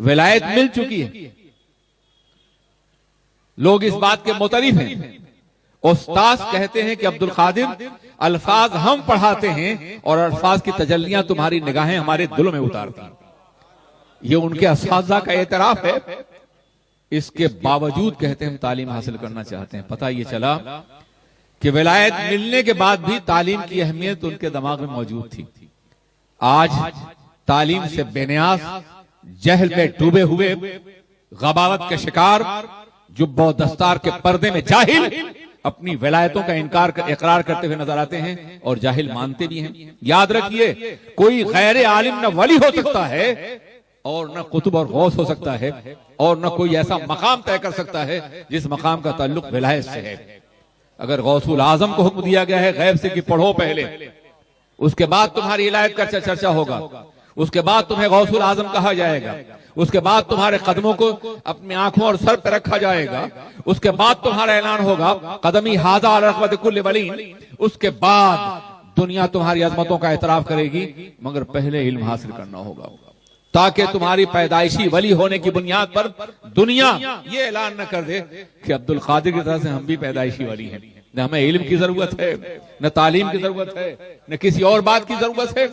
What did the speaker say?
विलायत मिल चुकी है, लोग इस बात के मुतरिफ हैं। उस्ताद कहते हैं कि अब्दुल कादिर अल्फाज हम पढ़ाते हैं और अल्फाज की तजल्लियां तुम्हारी निगाहें हमारे दिलों में उतारती हैं। ये उनके असातिज़ा का एतराफ है। इसके बावजूद कहते हैं हम तालीम हासिल करना चाहते हैं। पता ये चला कि विलायत मिलने के बाद भी तालीम की अहमियत उनके दिमाग में मौजूद थी। आज तालीम से बेनियाज, जहल में डूबे हुए, गबावत के शिकार, जुब्बो दस्तार के पर्दे में जाहिल अपनी विलायतों का इकरार करते हुए नजर आते हैं और जाहिल मानते भी हैं। याद रखिए, कोई गैर आलिम न वली हो सकता है और न कुतुब और गौस हो सकता है और न कोई ऐसा मकाम तय कर सकता है जिस मकाम का ताल्लुक विलायत से है। अगर गौसुल आजम को हुक्म दिया गया है गैब से कि पढ़ो पहले, उसके बाद तुम्हारी इलायत का चर्चा होगा, उसके बाद तुम्हें गौसुल आजम कहा जाएगा, उसके बाद तुम्हारे कदमों को अपनी आंखों और सर पर रखा जाएगा, उसके बाद तुम्हारा ऐलान होगा कदमी हाजा रग़बत कुल्ल वली, उसके बाद दुनिया तुम्हारी अजमतों का एतराफ करेगी, मगर पहले इल्म हासिल करना होगा ताकि तुम्हारी पैदाइशी वली होने की बुनियाद पर दुनिया ये ऐलान न कर दे कि अब्दुल कादिर की तरह से हम भी पैदाइशी वली हैं। न हमें इल्म की जरूरत है, न तालीम की जरूरत है, न किसी और बात की जरूरत है।